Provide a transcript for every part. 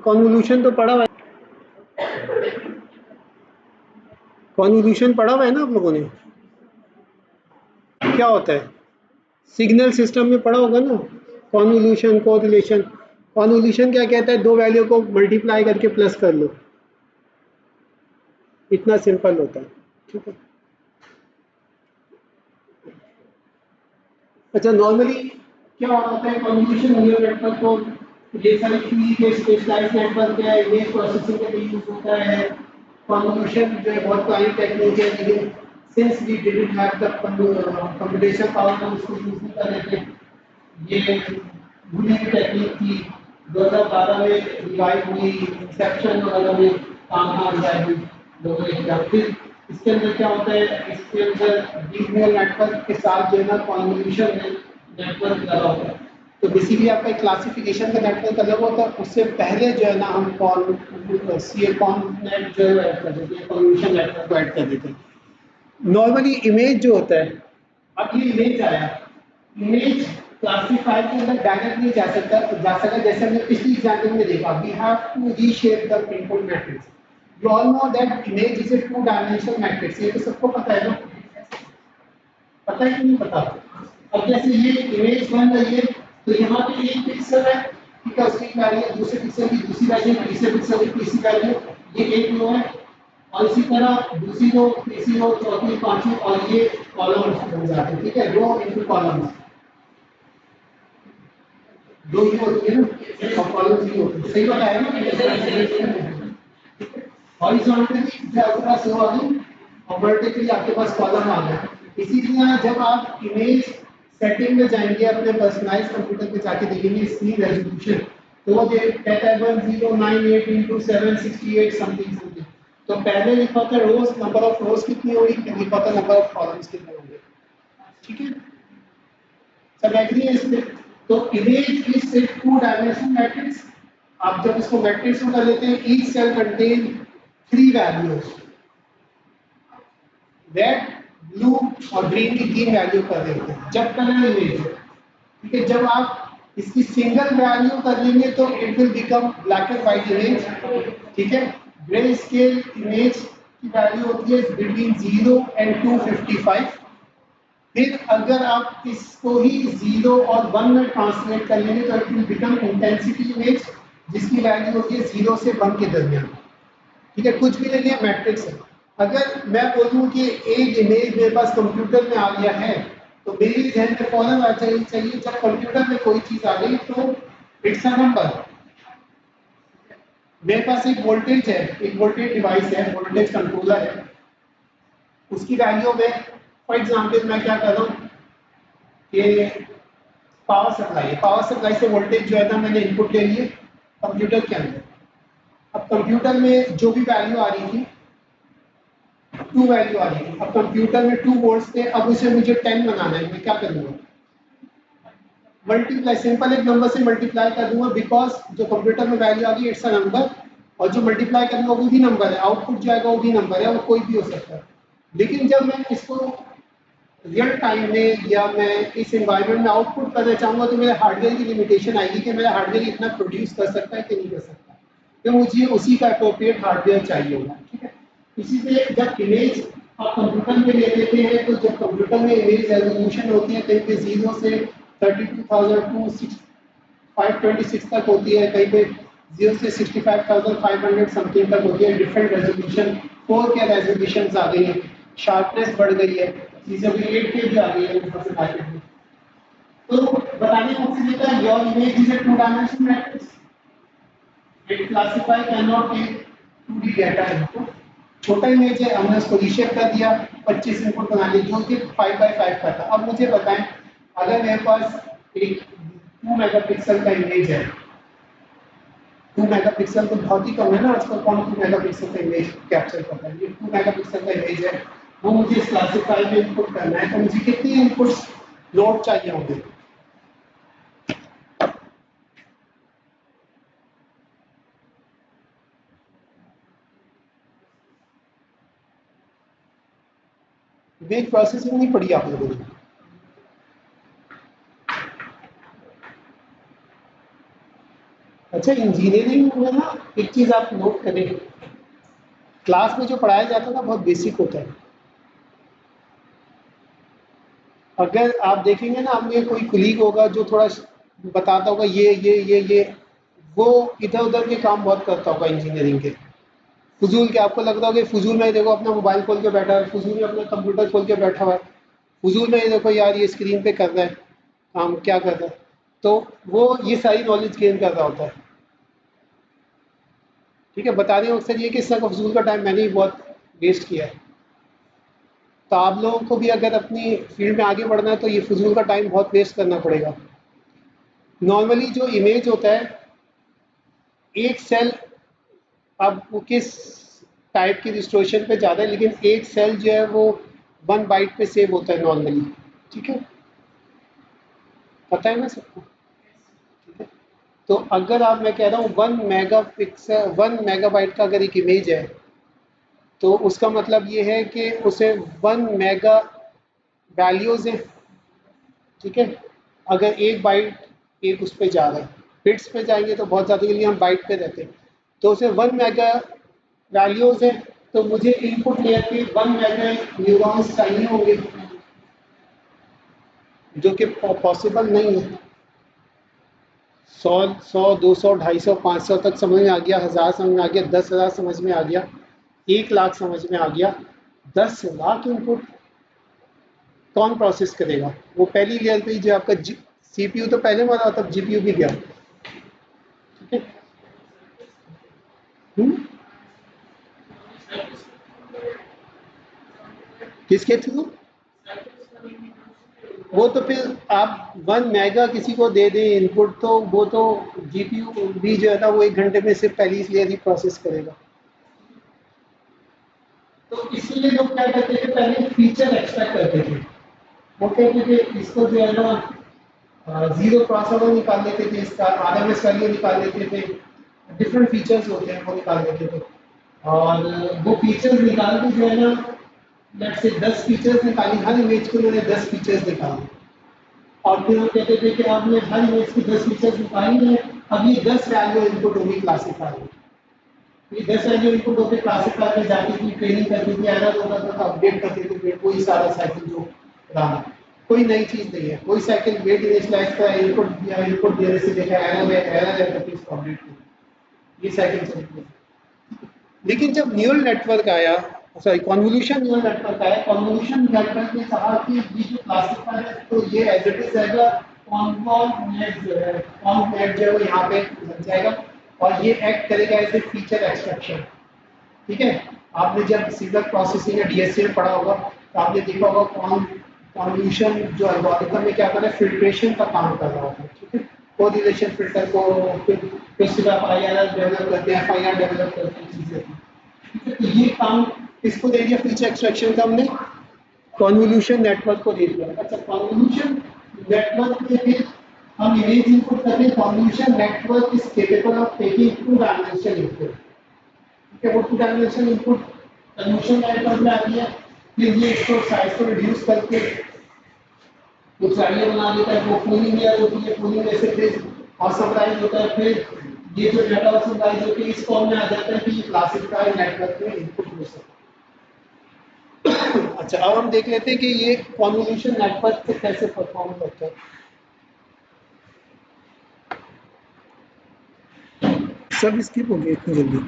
Convolution तो पढ़ा हुआ है, कॉन्वोल्यूशन पढ़ा हुआ है ना आप लोगों ने? क्या होता है? सिग्नल सिस्टम में पढ़ा होगा ना, कॉन्वोल्यूशन, कोरिलेशन। कॉन्वोल्यूशन क्या कहता है? दो वैल्यू को मल्टीप्लाई करके प्लस कर लो, इतना सिंपल होता है। ठीक है। अच्छा, नॉर्मली क्या होता है कॉन्वोल्यूशन न्यूरल नेटवर्क को ये सारी ट्री के स्पेशलाइज्ड नेटवर्क है, इमेज प्रोसेसिंग के लिए यूज होता है। कॉन्वोल्यूशन जो है बहुत पुरानी टेक्निक है, लेकिन since we didn't have the computation power हम उसको यूज नहीं कर रहे थे। ये भूली हुई टेक्निक थी, 2012 में रिवाइव हुई, इंसेप्शन वगैरह में काम आ जाएगी लोगों ने। फिर इसके अंदर क्या होता है, इसके अंदर डीप न्यूरल नेटवर्क के साथ जो है ना कॉन्वोल्यूशन नेटवर्क लगा होता है। तो बेसिकली आपका क्लासिफिकेशन का नेटवर्क अलग होता है, उससे पहले जो है ना हम कॉन्नेट जो है ऐड कर देते हैं, कॉन्वोल्यूशन नेटवर्क को ऐड कर देते हैं। नॉर्मली इमेज जो होता है, अब ये इमेज आया, इमेज क्लासिफायर के अंदर डायरेक्ट नहीं जा सका जैसे हमने पिछली एग्जाम्पल में देखा। We have to reshape the input matrix. You all know that image is a two dimensional matrix, ये तो सबको पता है ना? पता है कि नहीं पता? अब जैसे ये इमेज बन रही है, तो यहाँ पे एक पिक्सल है, ठीक है, उसकी वैल्यू दूसरे पिक्सल की दूसरी वैल्यू, तीसरे पिक्सल की तीसरी वैल्यू, ये एक रो है। और इसी तरह दूसरी रो, तीसरी रो, चौथी, पांचवी, और ये कॉलम्स बन जाते हैं। ठीक है, रो इनटू कॉलम्स, दो ही होती है ना, और कॉलम्स ही होते हैं। सही बताया ना? हॉरिजॉन्टली जब शो आ गई और वर्टिकली आपके पास कॉलम आ गया। इसी तरह जब आप इमेज सेटिंग में जाएंगे, अपने पर्सनलाइज्ड कंप्यूटर पे जाके देखेंगे स्क्रीन रेजोल्यूशन, तो वो कहता है 1098 into 768 समथिंग समथिंग। तो पहले लिखा था रोज, नंबर ऑफ रोज कितनी होगी, फिर लिखा था नंबर ऑफ कॉलम्स कितने होंगे। ठीक है, सब एग्री है इस पे? तो image is a two dimensional matrix. आप जब इसको मैट्रिक्स में कर लेते हैं, each cell contain three values, red, blue और ग्रीन की तीन वैल्यू कर देते हैं जब कलर इमेज है। ठीक है, जब आप इसकी सिंगल वैल्यू कर लेंगे तो it will become black and white image. ठीक है, ग्रे स्केल इमेज की वैल्यू होती है बिटवीन 0 एंड 255। फिर अगर आप इसको ही 0 और 1 में ट्रांसलेट कर लेंगे तो it will become intensity image, जिसकी वैल्यू होती है 0 से 1 के दरमियान। ठीक है, कुछ भी नहीं है, मैट्रिक्स है। अगर मैं बोलूं कि एक इमेज मेरे पास कंप्यूटर में आ गया है, तो मेरी ध्यान में फौरन आ चाहिए जब कंप्यूटर में कोई चीज आ गई तो इट्स अ नंबर। मेरे पास एक वोल्टेज है, एक वोल्टेज डिवाइस है, वोल्टेज कंट्रोलर है, उसकी वैल्यू में फॉर एग्जांपल मैं क्या कर रहा हूँ कि पावर सप्लाई है, पावर सप्लाई से वोल्टेज जो है ना मैंने इनपुट ले लिए कंप्यूटर के अंदर। अब कंप्यूटर में जो भी वैल्यू आ रही थी, टू वैल्यू आ रही थी, अब कंप्यूटर में 2 वोल्ट्स थे, अब उसे मुझे 10 बनाना है, मैं क्या करूँगा? मल्टीप्लाई, सिंपल एक नंबर से मल्टीप्लाई कर दूंगा, बिकॉज जो कंप्यूटर में वैल्यू आ गई इट्स अ नंबर, और जो मल्टीप्लाई करूंगा वो भी नंबर है, आउटपुट जो आएगा वो भी नंबर है, वो कोई भी हो सकता है। लेकिन जब मैं इसको रियल टाइम में या मैं इस एनवायरनमेंट में आउटपुट करना चाहूँगा तो मेरे हार्डवेयर की लिमिटेशन आएगी कि मेरा हार्डवेयर इतना प्रोड्यूस कर सकता है कि नहीं कर सकता, तो मुझे उसी का अप्रोप्रिएट हार्डवेयर चाहिए होगा। ठीक है, इसी से जब इमेज आप कंप्यूटर में ले लेते हैं, तो जब कंप्यूटर में इमेज रेजोल्यूशन होती है कहीं पे 0 से 32,526 तक होती है, कहीं पे 0 से 65,500 समथिंग तक होती है, डिफरेंट रेजोल्यूशन, 4 के रेजोल्यूशन आ गई है, शार्पनेस बढ़ गई है, चीज़ें भी 8K भी आ गई है ऊपर से मार्केट में। तो बताने का मकसद ये था, your image is a two dimensional matrix, it classify can not take 2D data input. छोटा इमेज है, हमने उसको रीशेप कर दिया, 25 इनपुट बना लिए जो कि 5x5 का था। अब मुझे बताएं, अगर मेरे पास एक 2 मेगापिक्सल का इमेज है, 2 मेगापिक्सल तो बहुत ही कम है ना आजकल, कौन 2 मेगापिक्सल का इमेज कैप्चर करता है? ये 2 मेगापिक्सल का इमेज है, वो मुझे इस क्लासिफायर में इनपुट करना है, तो मुझे कितनी इनपुट्स लोड चाहिए होंगे? इमेज प्रोसेसिंग नहीं पड़ी आप लोगों ने? अच्छा, अच्छा, इंजीनियरिंग में ना एक चीज़ आप नोट करें, क्लास में जो पढ़ाया जाता है ना बहुत बेसिक होता है। अगर आप देखेंगे ना, आपने कोई कुलीग होगा जो थोड़ा बताता होगा ये, वो इधर उधर के काम बहुत करता होगा इंजीनियरिंग के, फजूल के। आपको लगता होगा कि फजूल में देखो अपना मोबाइल खोल के बैठा है, फजूल में अपना कंप्यूटर खोल के बैठा हुआ है, फजूल में ये देखो यार ये स्क्रीन पे कर रहा है काम, क्या कर रहा है, तो वो ये सारी नॉलेज गेन कर रहा होता है। ठीक है, बता रही हूँ अक्सर ये कि इस तरह का फजूल का टाइम मैंने ही बहुत वेस्ट किया है। तो आप लोगों को भी अगर अपनी फील्ड में आगे बढ़ना है तो ये फजूल का टाइम बहुत वेस्ट करना पड़ेगा। नॉर्मली जो इमेज होता है, एक सेल, अब वो किस टाइप की रिस्टोरेशन पे ज़्यादा है, लेकिन एक सेल जो है वो 1 बाइट पे सेव होता है नॉर्मली। ठीक है, पता है ना सबको? ठीक है, तो अगर आप, मैं कह रहा हूँ 1 मेगापिक्सल 1 मेगाबाइट का अगर एक इमेज है, तो उसका मतलब ये है कि उसे 1 मेगा वैल्यूज़ हैं। ठीक है, अगर 1 बाइट एक उस पर जा रहा है, बिट्स पे जाएंगे तो बहुत ज़्यादा, के लिए हम बाइट पे रहते हैं, तो उसे 1 मेगा वैल्यूज़ है, तो मुझे इनपुट लेयर के 1 मेगा न्यूरॉन्स चाहिए होंगे, जो कि पॉसिबल नहीं है। 100 100 200 250 500 तक समझ में आ गया, 1000 समझ में आ गया, 10,000 समझ में आ गया, 1 लाख समझ में आ गया। 10 लाख इनपुट कौन प्रोसेस करेगा? वो पहली लेयर पे ही जो आपका सीपीयू तो पहले मारा, तब जीपीयू भी गया। ठीक है। हम्म? किसके थ्रू? वो तो फिर आप 1 मेगा किसी को दे दें इनपुट, तो वो तो जीपीयू भी जो है ना वो 1 घंटे में सिर्फ पहली लेयर ही प्रोसेस करेगा। तो इसीलिए लोग क्या करते थे, पहले फीचर एक्सट्रैक्ट करते थे। वो कहते थे इसको जो है ना जीरो क्रॉसओवर निकाल लेते थे, इसका आरएमएस वैल्यू निकाल लेते थे, डिफरेंट फीचर्स होते हैं वो निकाल लेते थे। और वो फीचर्स निकाल के जो है ना, लेट्स से 10 फीचर्स निकाली, हर इमेज के उन्होंने 10 फीचर्स निकाले, और फिर वो कहते थे कि आपने हर इमेज की 10 फीचर्स निकाली है, अब ये 10 वैल्यू इनपुट होगी क्लासीफायर में। ये 10 वैल्यू इनपुट होकर क्लासीफायर में जाती थी, ट्रेनिंग करती थी, एरर होता था तो अपडेट करते थे, फिर कोई सारा साइकिल जो रहा। कोई नई चीज़ नहीं है, कोई साइकिल वेट इनिशियलाइज का इनपुट दिया, इनपुट देने से देखा एरर है तो फिर इसको अपडेट किया, ये साइकिल चलती है। लेकिन जब न्यूरल नेटवर्क आया, सॉरी कॉन्वोल्यूशन न्यूरल नेटवर्क आया, कॉन्वोल्यूशन नेटवर्क ने कहा कि ये जो क्लासिफायर है तो ये एज इट इज रहेगा, कॉन्वॉल्व जो है, कॉन्व नेट जो है वो यहाँ पे लग जाएगा, और ये एक्ट करेगा एज ए फीचर एक्सट्रैक्शन। ठीक है, आपने जब सिग्नल प्रोसेसिंग या डीएसए में पढ़ा होगा तो आपने देखा होगा कॉन्वोल्यूशन जो एल्गोरिथम में क्या कर रहा है, फिल्ट्रेशन का काम कर रहा होता है। ठीक है, कोरिलेशन फिल्टर को फिर सिर्फ आप आईआरआर डेवलप करते हैं, एफआईआर डेवलप करते हैं, चीजें। ठीक है, तो ये काम किसको दे दिया फीचर एक्सट्रैक्शन का? हमने कॉन्वोल्यूशन नेटवर्क को दे दिया। अच्छा, कॉन्वोल्यूशन नेटवर्क के फिर हम इमेज इनपुट करते हैं, convolution network is capable of taking 2 dimensional input. ठीक है, वो 2 डायमेंशनल इनपुट कन्वोल्यूशन नेटवर्क में आती है, फिर ये इसको साइज को रिड्यूस करके कुछ आइडिया बना देता है, वो पूलिंग लेयर होती है, पूलिंग लेयर से फिर और समराइज होता है, फिर ये जो डाटा और समराइज होकर इस फॉर्म में आ जाता है कि ये क्लासिफायर नेटवर्क में इनपुट हो सकता है। अच्छा, अब हम देख लेते हैं कि ये कॉन्वोल्यूशन नेटवर्क से कैसे परफॉर्म करता है। सब स्किप हो गए इतनी जल्दी?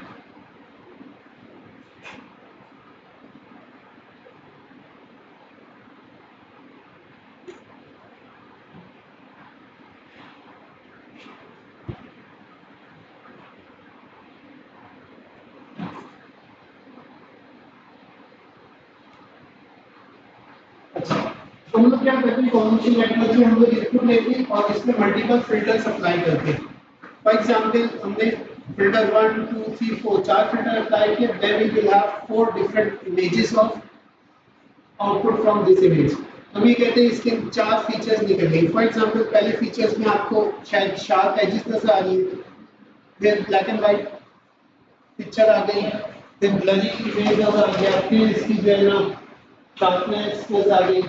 अच्छा, तो हम लोग क्या करते हैं, कॉन्वोल्यूशन नेटवर्क से हम लोग इनपुट लेते हैं और इसमें मल्टीपल फिल्टर्स अप्लाई करते हैं। फॉर एग्जाम्पल, हमने फिल्टर 1 2 3 4 4 फिल्टर अप्लाई किए, then we will have 4 different images of output from this image. हम ये कहते हैं इसके 4 फीचर्स निकल गए। फॉर एग्जाम्पल, पहले फीचर्स में आपको शायद शार्प एजेस नजर आ रही है, फिर ब्लैक एंड व्हाइट पिक्चर आ गई, फिर ब्लरी इमेज नजर आ गया, फिर इसकी जो है ना शार्पनेस नजर आ गई।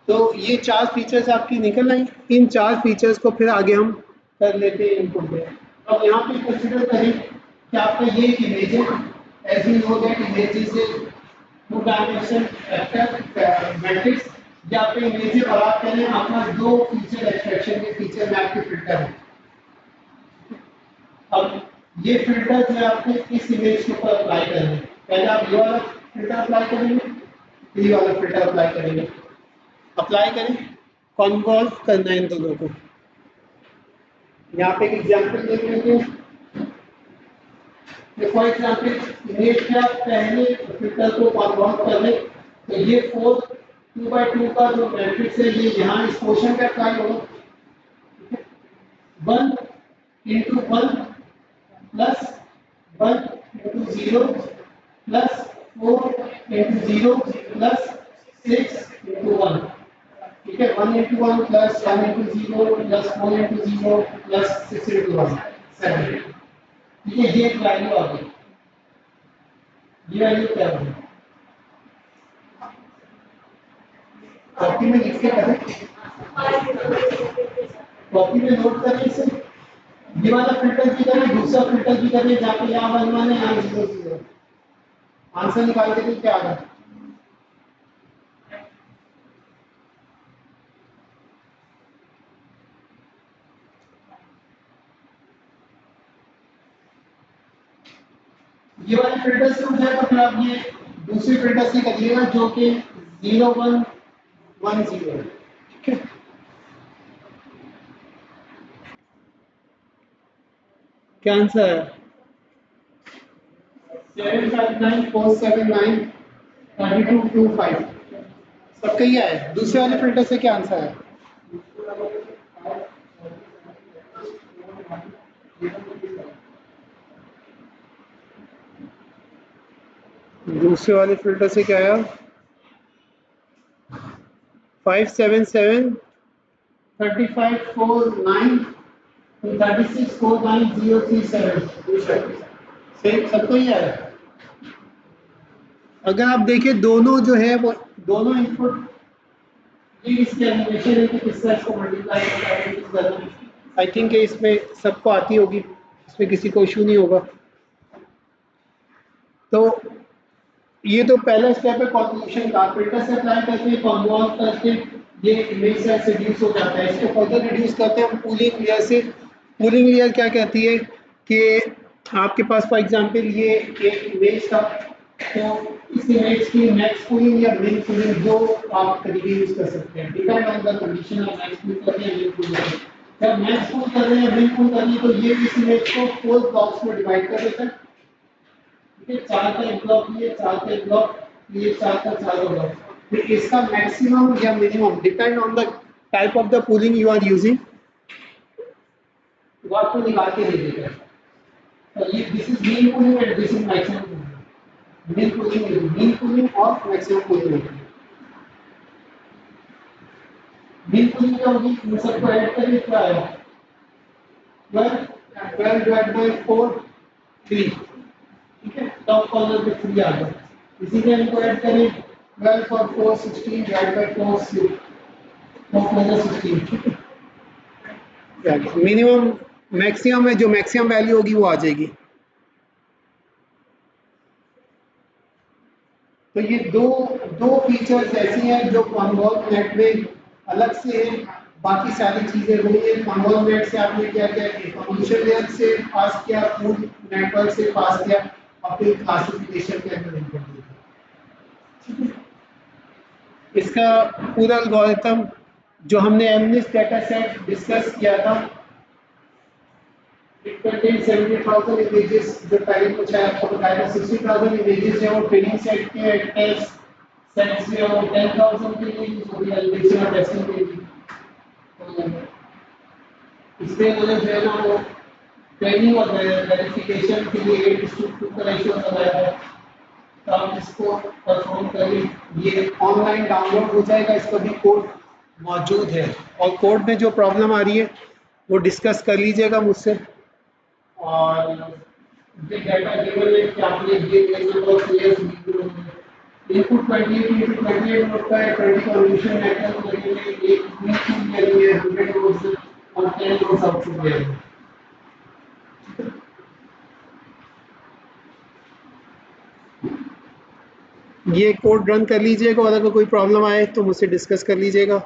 तो ये 4 फीचर्स आपकी निकल आई। इन 4 फीचर्स को फिर आगे हम कर लेते हैं इनपुट में। अब यहाँ पे कंसिडर करें कि आपका ये इमेज है, as you know that image is two dimension vector matrix, या पे इमेज है और आप कह रहे हैं आपके पास दो फीचर एक्सट्रैक्शन के फीचर मैप के फिल्टर है। अब ये फिल्टर जो है आपको इस इमेज के ऊपर अप्लाई करना है। पहले आप ये वाला फिल्टर अप्लाई करेंगे, ये वाला फिल्टर अप्लाई करेंगे, अप्लाई करें, कन्वॉल्व करना है इन दोनों को। यहाँ पे एक एग्जांपल देख लेते हैं। फॉर एग्जांपल इमेज का पहले फिल्टर को कन्वॉल्व कर ले तो ये 4 2x2 का जो मैट्रिक्स है ये यहाँ इस पोर्शन पे अप्लाई होगा। 1 into 1 plus 1 into 0 plus 4 into 0 plus 6 into 1। ठीक है, 1 into 1 plus 1 into 0 plus 4 into 0 plus 6 into 1 7। ठीक है, ये एक वैल्यू आ गई। ये वैल्यू क्या होगी? कॉपी में लिख के करें, कॉपी में नोट करें इसे। ये वाला फिल्टर की करें, दूसरा फिल्टर की करें जहाँ पे यहाँ 1 1 है, यहाँ 0 0। आंसर निकाल के क्या आ रहा है? ये वाले फिल्टर से हो जाए तो फिर आप ये दूसरे फिल्टर से करिएगा जो कि 0 1 1 0 है। ठीक है, क्या आंसर है? 759 479 32 25 सबका ही आया। दूसरे वाले फिल्टर से क्या आंसर है? दूसरे वाले फिल्टर से क्या आया? 577 35 49 36 49 037 सेम सबको ही आया। अगर आप देखें दोनों जो है वो दोनों इनपुट ये इसके एनिमेशन है कि किसका इसको मल्टीप्लाई करना है। आई थिंक इसमें सबको आती होगी, इसमें किसी को इशू नहीं होगा। तो ये तो पहला स्टेप है कॉन्वोल्यूशन का। फिल्टर से अप्लाई करके कन्वॉल्व करके ये इमेज साइज से रिड्यूस हो जाता है। इसको फर्दर रिड्यूस करते हैं हम पूलिंग लेयर से। पूलिंग लेयर क्या कहती है कि आपके पास फॉर एग्जांपल ये एक इमेज था, तो इस इमेज की मैक्स पूलिंग या मिन पूलिंग जो आप तरीके यूज कर सकते हैं, depend on the condition of max pool कर रहे हैं मिन पूल कर रहे हैं। जब मैक्स पूल कर रहे हैं मिन पूल कर रहे हैं तो ये इस इमेज को 4 ब्लॉक्स में डिवाइड कर देता है। ठीक है, 4 का एक ब्लॉक, ये 4 का एक ब्लॉक, ये 4 का 4 ब्लॉक। फिर इसका मैक्सिमम या minimum depend on the type of the pooling you are using, वो आपको निकाल के दे देगा। तो ये this is mean pooling and this is maximum pooling. Mean pooling और मैक्सिमम पूलिंग। मीन पूलिंग क्या होगी? इन सबको ऐड करके क्या आएगा? 12 डिवाइड बाय 4 3। ठीक है, टॉप कॉर्नर पे 3 आ गया। इसी के इनको ऐड करें 12 और 4 16 डिवाइड बाय 4 6 4 16। ठीक है, मिनिमम मैक्सिमम है, जो मैक्सिमम वैल्यू होगी वो आ जाएगी। तो ये दो फीचर्स ऐसी हैं जो कन्वॉल्व नेट में अलग से है। बाकी सारी चीजें वही है। कन्वॉल्व नेट से आपने क्या किया? कन्वोल्यूशन लेयर से पास किया, फूड नेटवर्क से पास किया, अपनी क्लासिफिकेशन के अंदर इनपुट दिया। इसका पूरा एल्गोरिथम जो हमने एमनिस डेटा सेट डिस्कस किया था, इट कंटेन 70,000 इमेजेस। जो पहले कुछ है आपको बताया था 60,000 इमेजेस है वो ट्रेनिंग सेट के टेस्ट सेट्स में, और 10,000 के लिए यूज होगी वैलिडेशन और टेस्टिंग के लिए। इसमें उन्होंने जो है ना वो ट्रेनिंग और वेरिफिकेशन के लिए 8:2 का रेशियो लगाया है। तो आप इसको परफॉर्म करिए, ये ऑनलाइन डाउनलोड हो जाएगा, इसका भी कोड मौजूद है। और कोड में जो प्रॉब्लम आ रही है वो डिस्कस कर लीजिएगा मुझसे। और ये डाटा गिवन है कि आपने ये number of layers input 28 into 28 node का है, 20 कन्वोल्यूशन नेटवर्क लगेंगे, एक मीन पूल लेयर है 100 नोड्स और 10 लोड्स आउटपुट देगा। ये कोड रन कर लीजिएगा और अगर कोई प्रॉब्लम आए तो मुझसे डिस्कस कर लीजिएगा।